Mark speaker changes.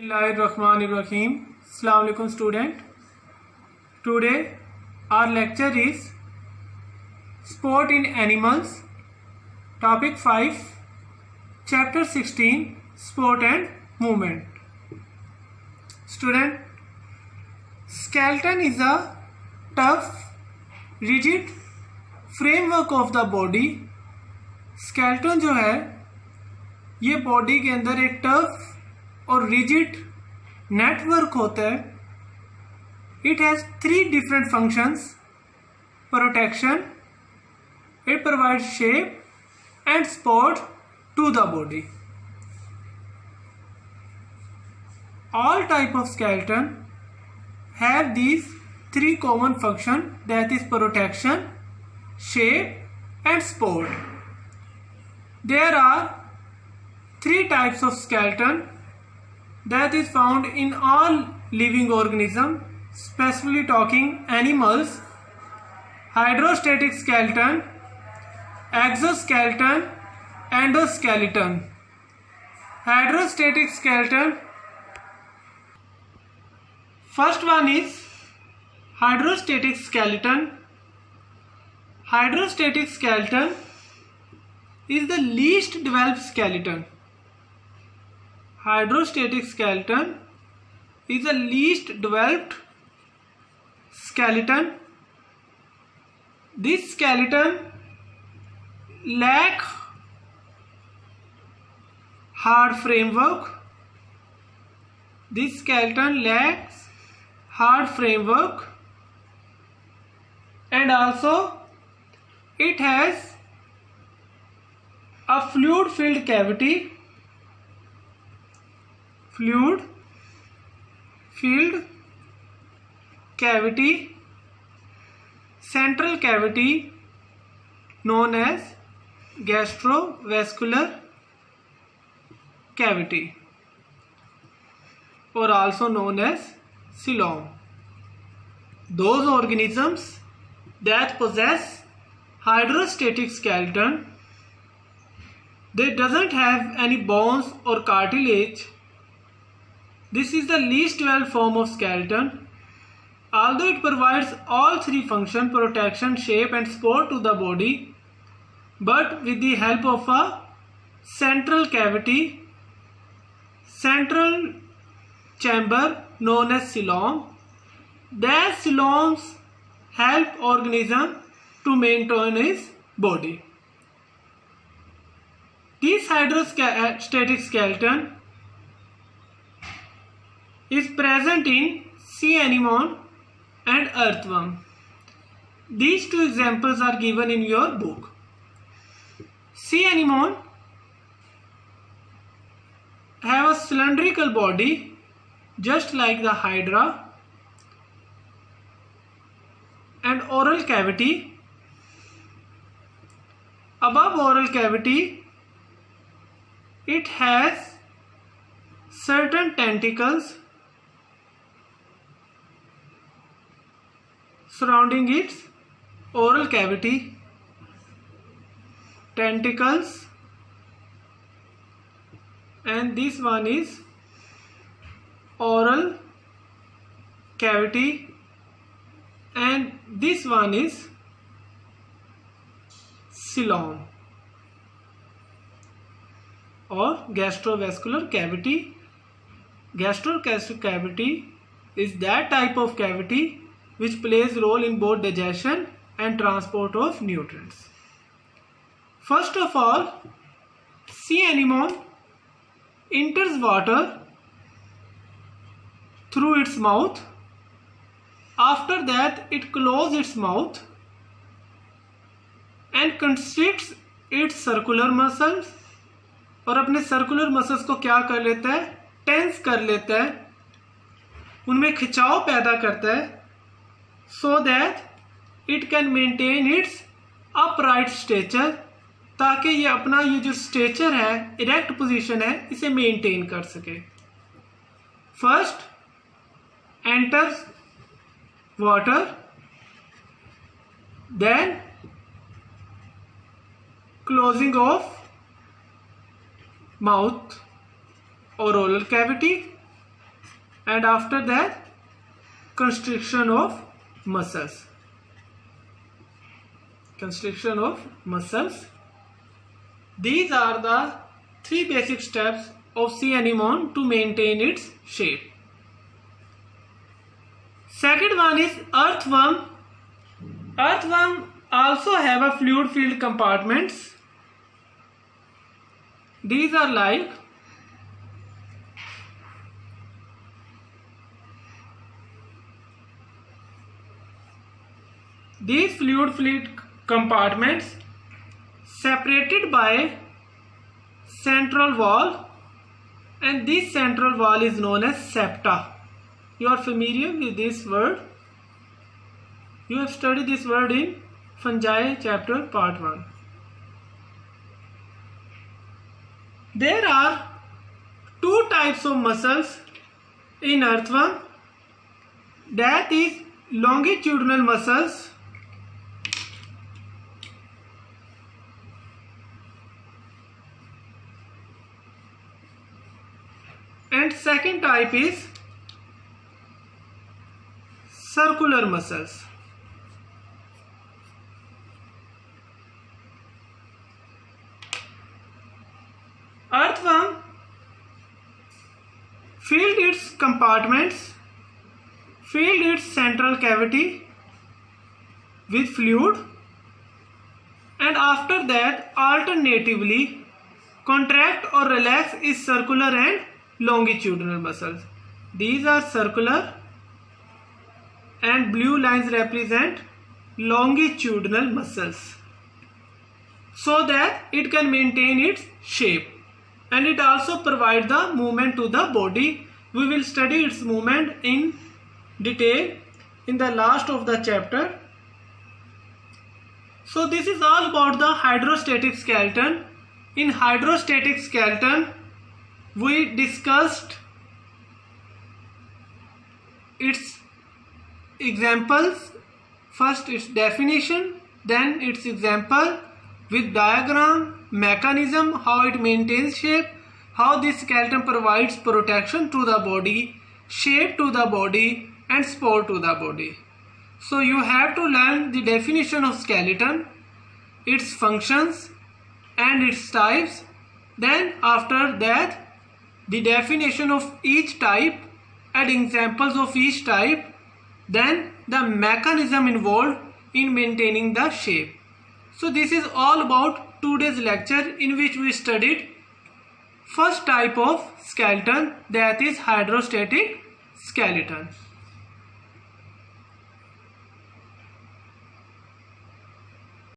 Speaker 1: Bismillahirrahmanirrahim. Assalamu alaikum student. Today our lecture is Sport in Animals, Topic 5, Chapter 16, Sport and Movement. Student, skeleton is a tough, rigid framework of the body. Skeleton जो है ये body के अंदर एक tough और rigid network होता है. It has 3 different functions: protection, it provide shape and support to the body. All type of skeleton have these 3 common function, that is protection, shape and support. There are 3 types of skeleton that is found in all living organisms, specifically talking animals: hydrostatic skeleton, exoskeleton, endoskeleton. Hydrostatic skeleton, first one is hydrostatic skeleton. Hydrostatic skeleton is the least developed skeleton. Hydrostatic skeleton is the least developed skeleton. This skeleton lack hard framework. This skeleton lacks hard framework, and also it has a fluid filled cavity. Fluid filled cavity, central cavity known as gastrovascular cavity, or also known as coelom. Those organisms that possess hydrostatic skeleton, they doesn't have any bones or cartilage. This is the least developed form of skeleton. Although it provides all 3 functions: protection, shape and support to the body, but with the help of a central cavity, central chamber known as coelom. That coeloms help organism to maintain its body. This hydrostatic skeleton is present in sea anemone and earthworm. These 2 examples are given in your book. Sea anemone have a cylindrical body just like the hydra, and oral cavity. Above oral cavity, it has certain tentacles surrounding its oral cavity. Tentacles, and this one is oral cavity, and this one is coelom or gastrovascular cavity. Gastrovascular cavity is that type of cavity which plays role in both digestion and transport of nutrients. First of all, sea anemone enters water through its mouth. After that, it closes its mouth and constricts its circular muscles, और अपने circular muscles को क्या कर लेता है? Tense कर लेता है, उनमें खिंचाव पैदा करता है, so that it can maintain its upright stature, ताकि ये अपना ये जो स्टेचर है, इरेक्ट पोजीशन है, इसे मेंटेन कर सके. First enters water, then closing of mouth or oral cavity, and after that constriction of muscles. Constriction of muscles. These are the 3 basic steps of sea anemone to maintain its shape. Second one is earthworm. Earthworm also have a fluid filled compartments. These are like these fluid filled compartments separated by central wall, and this central wall is known as septa. You are familiar with this word. You have studied this word in Fungi chapter part 1. There are 2 types of muscles in earthworm, that is longitudinal muscles and second type is circular muscles. Earthworm filled its compartments, filled its central cavity with fluid, and after that alternatively contract or relax its circular and longitudinal muscles. These are circular and blue lines represent longitudinal muscles, so that it can maintain its shape, and it also provides the movement to the body. We will study its movement in detail in the last of the chapter. So this is all about the hydrostatic skeleton. In hydrostatic skeleton we discussed its examples, first its definition, then its example with diagram, mechanism, how it maintains shape, how this skeleton provides protection to the body, shape to the body and support to the body. So you have to learn the definition of skeleton, its functions and its types. Then after that the definition of each type and examples of each type, then the mechanism involved in maintaining the shape. So this is all about today's lecture, in which we studied first type of skeleton, that is hydrostatic skeleton.